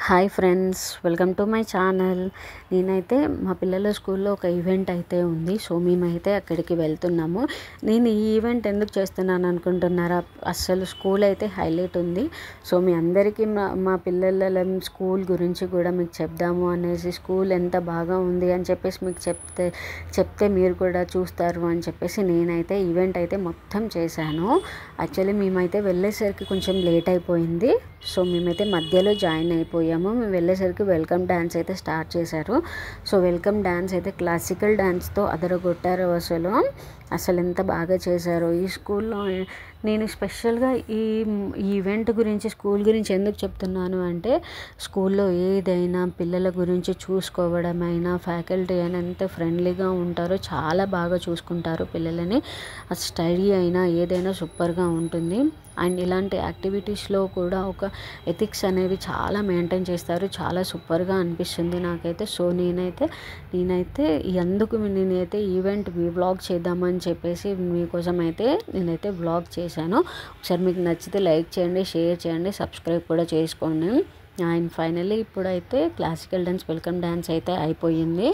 Hi friends, welcome to my channel. నేనైతే మా పిల్లల స్కూల్లో ఒక ఈవెంట్ అయితే ఉంది. సో మేమైతే అక్కడికి వెళ్తున్నాము. నేను ఈ ఈవెంట్ ఎందుకు చేస్తున్నాను అనుకుంటున్నారా? అస్సలు స్కూల్ అయితే హైలైట్ ఉంది. సో మీ అందరికీ మా పిల్లల స్కూల్ గురించి కూడా మీకు చెప్దాము అనేసి, స్కూల్ ఎంత బాగా ఉంది అని చెప్పేసి మీకు చెప్తే మీరు కూడా చూస్తారు అని చెప్పేసి నేనైతే ఈవెంట్ అయితే మొత్తం చేశాను. యాక్చువల్లీ మేమైతే వెళ్ళేసరికి కొంచెం లేట్ అయిపోయింది. సో మేమైతే మధ్యలో జాయిన్ అయిపోయాము. మేము వెళ్ళేసరికి వెల్కమ్ డ్యాన్స్ అయితే స్టార్ట్ చేశారు. సో వెల్కమ్ డ్యాన్స్ అయితే క్లాసికల్ డ్యాన్స్తో అదరగొట్టారు. అసలు ఎంత బాగా చేశారో. ఈ స్కూల్లో నేను స్పెషల్గా ఈ ఈవెంట్ గురించి, స్కూల్ గురించి ఎందుకు చెప్తున్నాను అంటే, స్కూల్లో ఏదైనా పిల్లల గురించి చూసుకోవడమైనా, ఫ్యాకల్టీ అయినా ఎంత ఫ్రెండ్లీగా ఉంటారో, చాలా బాగా చూసుకుంటారు పిల్లలని. స్టడీ అయినా ఏదైనా సూపర్గా ఉంటుంది. అండ్ ఇలాంటి యాక్టివిటీస్లో కూడా ఒక ఎథిక్స్ అనేవి చాలా మెయింటైన్ చేస్తారు. చాలా సూపర్గా అనిపిస్తుంది నాకైతే. సో నేనైతే నేనైతే ఈవెంట్ వ్లాగ్ చేద్దామని చెప్పేసి మీకోసం అయితే నేనైతే వ్లాగ్ చేశాను. ఒకసారి మీకు నచ్చితే లైక్ చేయండి, షేర్ చేయండి, సబ్స్క్రైబ్ కూడా చేసుకోండి. అండ్ ఫైనల్లీ ఇప్పుడైతే క్లాసికల్ డ్యాన్స్, వెల్కమ్ డ్యాన్స్ అయితే అయిపోయింది.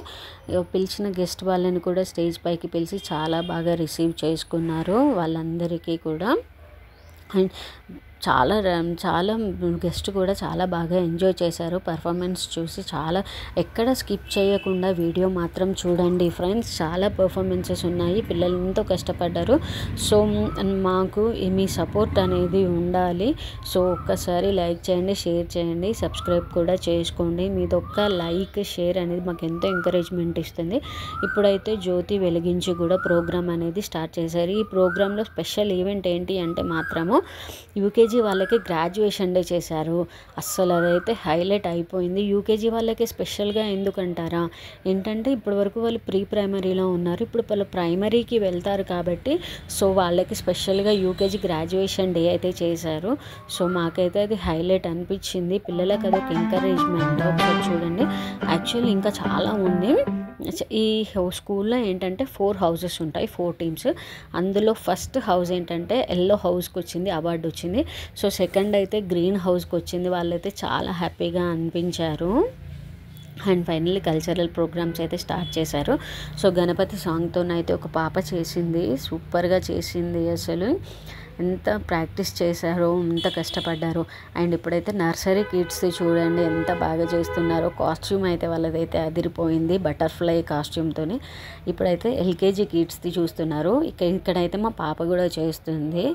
పిలిచిన గెస్ట్ వాళ్ళని కూడా స్టేజ్ పైకి పిలిచి చాలా బాగా రిసీవ్ చేసుకున్నారు వాళ్ళందరికీ కూడా. అండ్ చాలా గెస్ట్ కూడా చాలా బాగా ఎంజాయ్ చేశారు పర్ఫార్మెన్స్ చూసి. చాలా ఎక్కడ స్కిప్ చేయకుండా వీడియో మాత్రం చూడండి ఫ్రెండ్స్. చాలా పర్ఫార్మెన్సెస్ ఉన్నాయి. పిల్లలు ఎంతో కష్టపడ్డారు. సో మాకు మీ సపోర్ట్ అనేది ఉండాలి. సో ఒక్కసారి లైక్ చేయండి, షేర్ చేయండి, సబ్స్క్రైబ్ కూడా చేసుకోండి. మీదొక్క లైక్, షేర్ అనేది మాకు ఎంతో ఎంకరేజ్మెంట్ ఇస్తుంది. ఇప్పుడైతే జ్యోతి వెలిగించి కూడా ప్రోగ్రామ్ అనేది స్టార్ట్ చేశారు. ఈ ప్రోగ్రాంలో స్పెషల్ ఈవెంట్ ఏంటి అంటే మాత్రము యూకేజీ వాళ్ళకి గ్రాడ్యుయేషన్ డే చేశారు. అస్సలు అదైతే హైలైట్ అయిపోయింది. యూకేజీ వాళ్ళకి స్పెషల్గా ఎందుకంటారా, ఏంటంటే ఇప్పటి వరకు వాళ్ళు ప్రీ ప్రైమరీలో ఉన్నారు. ఇప్పుడు వాళ్ళు ప్రైమరీకి వెళ్తారు కాబట్టి సో వాళ్ళకి స్పెషల్గా యూకేజీ గ్రాడ్యుయేషన్ డే అయితే చేశారు. సో మాకైతే అది హైలైట్ అనిపించింది. పిల్లలకు అదొక ఎంకరేజ్మెంట్. ఒకసారి చూడండి. యాక్చువల్లీ ఇంకా చాలా ఉంది. ఈ స్కూల్లో ఏంటంటే 4 హౌసెస్ ఉంటాయి, 4 టీమ్స్. అందులో ఫస్ట్ హౌస్ ఏంటంటే ఎల్లో హౌస్కి వచ్చింది, అవార్డు వచ్చింది. సో సెకండ్ అయితే గ్రీన్ హౌస్కి వచ్చింది. వాళ్ళైతే చాలా హ్యాపీగా అనిపించారు. అండ్ ఫైనల్లీ కల్చరల్ ప్రోగ్రామ్స్ అయితే స్టార్ట్ చేశారు. సో గణపతి సాంగ్తోనైతే ఒక పాప చేసింది, సూపర్గా చేసింది. అసలు ఎంత ప్రాక్టీస్ చేశారో, ఎంత కష్టపడ్డారో. అండ్ ఇప్పుడైతే నర్సరీ కిడ్స్ చూడండి ఎంత బాగా చేస్తున్నారో. కాస్ట్యూమ్ అయితే వాళ్ళదైతే అదిరిపోయింది, బటర్ఫ్లై కాస్ట్యూమ్తోని. ఇప్పుడైతే ఎల్కేజీ కిడ్స్ది చూస్తున్నారు. ఇక్కడైతే మా పాప కూడా చేస్తుంది.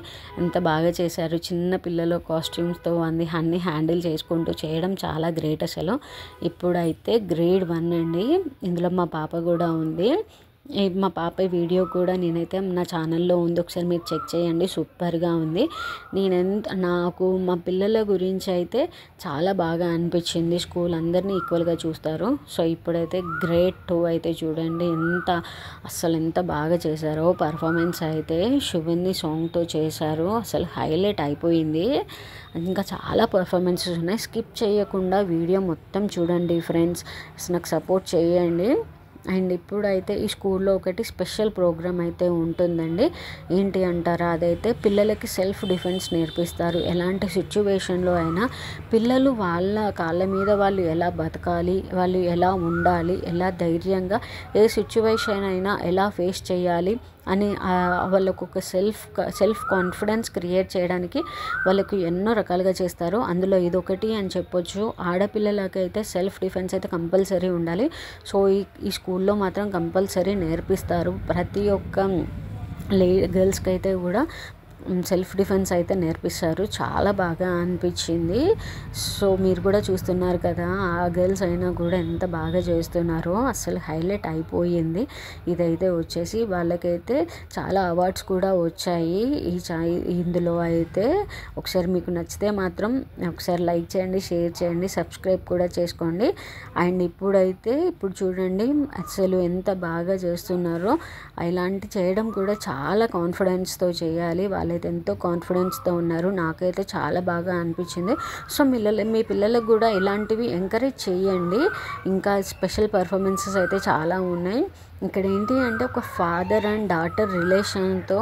ఎంత బాగా చేశారు. చిన్న పిల్లల కాస్ట్యూమ్స్తో అన్ని హ్యాండిల్ చేసుకుంటూ చేయడం చాలా గ్రేట్ అసలు. ఇప్పుడైతే గ్రేడ్ 1 అండి. ఇందులో మా పాప కూడా ఉంది. మా పాప వీడియో కూడా నేనైతే నా ఛానల్లో ఉంది, ఒకసారి మీరు చెక్ చేయండి. సూపర్గా ఉంది. నాకు మా పిల్లల గురించి అయితే చాలా బాగా అనిపించింది. స్కూల్ అందరినీ ఈక్వల్గా చూస్తారు. సో ఇప్పుడైతే గ్రేడ్ 2 అయితే చూడండి ఎంత బాగా చేశారో. పర్ఫార్మెన్స్ అయితే శుభన్ని సాంగ్తో చేశారు. అసలు హైలైట్ అయిపోయింది. ఇంకా చాలా పర్ఫార్మెన్సెస్ ఉన్నాయి. స్కిప్ చేయకుండా వీడియో మొత్తం చూడండి ఫ్రెండ్స్. నాకు సపోర్ట్ చేయండి. అండ్ ఇప్పుడైతే ఈ స్కూల్లో ఒకటి స్పెషల్ ప్రోగ్రామ్ అయితే ఉంటుందండి. ఏంటి అంటారా, అదైతే పిల్లలకి సెల్ఫ్ డిఫెన్స్ నేర్పిస్తారు. ఎలాంటి సిచ్యువేషన్లో అయినా పిల్లలు వాళ్ళ కాళ్ళ మీద వాళ్ళు ఎలా బతకాలి, వాళ్ళు ఎలా ఉండాలి, ఎలా ధైర్యంగా ఏ సిచ్యువేషన్ అయినా ఎలా ఫేస్ చేయాలి అని వాళ్ళకు ఒక సెల్ఫ్ కాన్ఫిడెన్స్ క్రియేట్ చేయడానికి వాళ్ళకు ఎన్నో రకాలుగా చేస్తారు. అందులో ఇదొకటి అని చెప్పొచ్చు. ఆడపిల్లలకైతే సెల్ఫ్ డిఫెన్స్ అయితే కంపల్సరీ ఉండాలి. సో ఈ స్కూల్లో మాత్రం కంపల్సరీ నేర్పిస్తారు. ప్రతి ఒక్క గర్ల్స్కి అయితే కూడా సెల్ఫ్ డిఫెన్స్ అయితే నేర్పిస్తారు. చాలా బాగా అనిపించింది. సో మీరు కూడా చూస్తున్నారు కదా, ఆ గర్ల్స్ అయినా కూడా ఎంత బాగా చేస్తున్నారో. అసలు హైలైట్ అయిపోయింది. ఇదైతే వచ్చేసి వాళ్ళకైతే చాలా అవార్డ్స్ కూడా వచ్చాయి. ఇందులో అయితే ఒకసారి మీకు నచ్చితే మాత్రం ఒకసారి లైక్ చేయండి, షేర్ చేయండి, సబ్స్క్రైబ్ కూడా చేసుకోండి. అండ్ ఇప్పుడు చూడండి అసలు ఎంత బాగా చేస్తున్నారో. ఇలాంటి చేయడం కూడా చాలా కాన్ఫిడెన్స్తో చేయాలి. వాళ్ళైతే ఎంతో కాన్ఫిడెన్స్తో ఉన్నారు. నాకైతే చాలా బాగా అనిపించింది. సో మీ పిల్లలకు కూడా ఇలాంటివి ఎంకరేజ్ చేయండి. ఇంకా స్పెషల్ పర్ఫార్మెన్సెస్ అయితే చాలా ఉన్నాయి. ఇక్కడ ఏంటి అంటే ఒక ఫాదర్ అండ్ డాటర్ రిలేషన్తో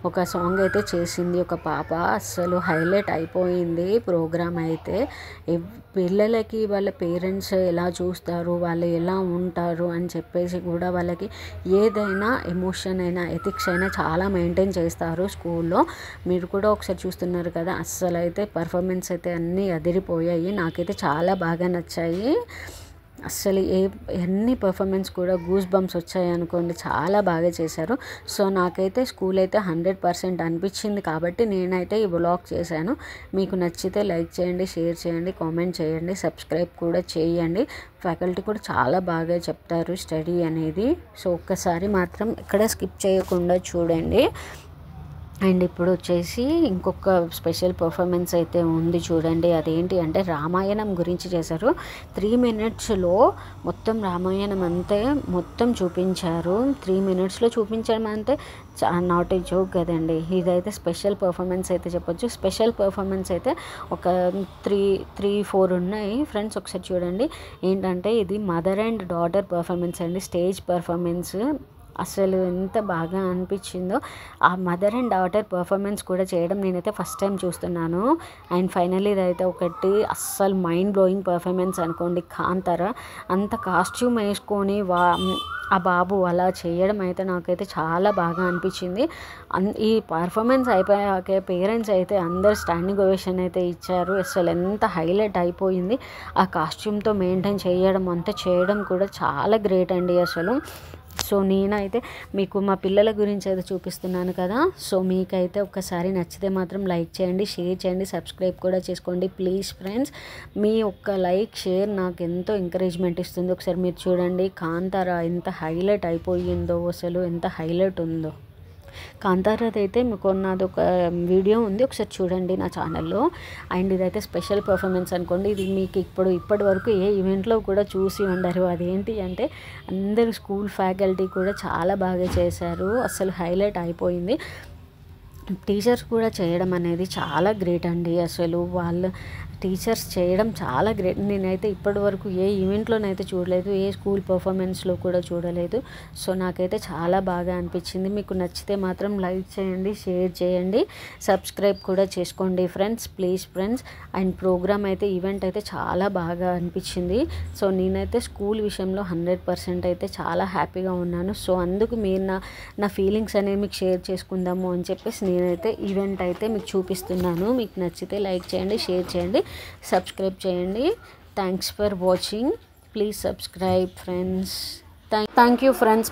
ఒక సాంగ్ అయితే చేసింది ఒక పాప. అస్సలు హైలైట్ అయిపోయింది ప్రోగ్రామ్ అయితే. పిల్లలకి వాళ్ళ పేరెంట్స్ ఎలా చూస్తారు, వాళ్ళు ఎలా ఉంటారు అని చెప్పేసి కూడా వాళ్ళకి ఏదైనా ఎమోషన్ అయినా ఎథిక్స్ అయినా చాలా మెయింటైన్ చేస్తారు స్కూల్లో. మీరు కూడా ఒకసారి చూస్తున్నారు కదా, అస్సలు అయితే పర్ఫార్మెన్స్ అయితే అన్నీ అదిరిపోయాయి. నాకైతే చాలా బాగా నచ్చాయి. అస్సలు ఎన్ని పర్ఫార్మెన్స్ కూడా గూస్ బంప్స్ వచ్చాయి అనుకోండి, చాలా బాగా చేశారు. సో నాకైతే స్కూల్ అయితే 100% అనిపించింది కాబట్టి నేనైతే ఈ వ్లాగ్ చేశాను. మీకు నచ్చితే లైక్ చేయండి, షేర్ చేయండి, కామెంట్ చేయండి, సబ్స్క్రైబ్ కూడా చేయండి. ఫ్యాకల్టీ కూడా చాలా బాగా చెప్తారు స్టడీ అనేది. సో ఒక్కసారి మాత్రం ఇక్కడ స్కిప్ చేయకుండా చూడండి. అండ్ ఇప్పుడు వచ్చేసి ఇంకొక స్పెషల్ పర్ఫార్మెన్స్ అయితే ఉంది చూడండి. అదేంటి అంటే రామాయణం గురించి చేశారు. 3 minutesలో మొత్తం రామాయణం అంతే మొత్తం చూపించారు. 3 minutesలో చూపించడం అంటే నాట్ ఏ జోక్ కదండి. ఇదైతే స్పెషల్ పర్ఫార్మెన్స్ అయితే చెప్పొచ్చు. స్పెషల్ పర్ఫార్మెన్స్ అయితే ఒక 3-4 ఉన్నాయి ఫ్రెండ్స్. ఒకసారి చూడండి. ఏంటంటే ఇది మదర్ అండ్ డాటర్ పర్ఫార్మెన్స్ అండి, స్టేజ్ పర్ఫార్మెన్స్. అసలు ఎంత బాగా అనిపించిందో. ఆ మదర్ అండ్ డాటర్ పర్ఫార్మెన్స్ కూడా చేయడం నేనైతే ఫస్ట్ టైం చూస్తున్నాను. అండ్ ఫైనల్లీ ఇదైతే ఒకటి అస్సలు మైండ్ బ్లోయింగ్ పర్ఫార్మెన్స్ అనుకోండి. కాంతార అంత కాస్ట్యూమ్ వేసుకొని ఆ బాబు అలా చేయడం అయితే నాకైతే చాలా బాగా అనిపించింది. ఈ పర్ఫార్మెన్స్ అయిపోయాకే పేరెంట్స్ అయితే అందరు స్టాండింగ్ ఓవేషన్ అయితే ఇచ్చారు. అసలు ఎంత హైలైట్ అయిపోయింది. ఆ కాస్ట్యూమ్తో మెయింటైన్ చేయడం కూడా చాలా గ్రేట్ అండి అసలు. సో నేనైతే మీకు మా పిల్లల గురించి అయితే చూపిస్తున్నాను కదా. సో మీకైతే ఒక్కసారి నచ్చితే మాత్రం లైక్ చేయండి, షేర్ చేయండి, సబ్స్క్రైబ్ కూడా చేసుకోండి ప్లీజ్ ఫ్రెండ్స్. మీ ఒక్క లైక్ షేర్ నాకు ఎంతో ఎంకరేజ్మెంట్ ఇస్తుంది. ఒకసారి మీరు చూడండి కాంతార ఎంత హైలైట్ అయిపోయిందో, అసలు ఎంత హైలైట్ ఉందో. కాంతారాది అయితే మీకు నాది ఒక వీడియో ఉంది, ఒకసారి చూడండి నా ఛానల్లో. అండ్ ఇదైతే స్పెషల్ పర్ఫార్మెన్స్ అనుకోండి. ఇది మీకు ఇప్పటి వరకు ఏ ఈవెంట్లో కూడా చూసి ఉండరు. అదేంటి అంటే అందరు స్కూల్ ఫ్యాకల్టీ కూడా చాలా బాగా చేశారు. అసలు హైలైట్ అయిపోయింది. టీచర్స్ కూడా చేయడం అనేది చాలా గ్రేట్ అండి. అసలు వాళ్ళు టీచర్స్ చేయడం చాలా గ్రేట్. నేనైతే ఇప్పటి వరకు ఏ ఈవెంట్లోనైతే చూడలేదు, ఏ స్కూల్ పర్ఫార్మెన్స్లో కూడా చూడలేదు. సో నాకైతే చాలా బాగా అనిపించింది. మీకు నచ్చితే మాత్రం లైక్ చేయండి, షేర్ చేయండి, సబ్స్క్రైబ్ కూడా చేసుకోండి friends please friends. And program అయితే ఈవెంట్ అయితే చాలా బాగా అనిపించింది. సో నేనైతే స్కూల్ విషయంలో 100% అయితే చాలా హ్యాపీగా ఉన్నాను. సో అందుకు మీరు నా ఫీలింగ్స్ అనేవి మీకు షేర్ చేసుకుందాము అని చెప్పేసి నేనైతే ఈవెంట్ అయితే మీకు చూపిస్తున్నాను. మీకు నచ్చితే లైక్ చేయండి, షేర్ చేయండి, సబ్స్క్రైబ్ చేయండి. Thanks for watching. Please subscribe friends. Thank you friends.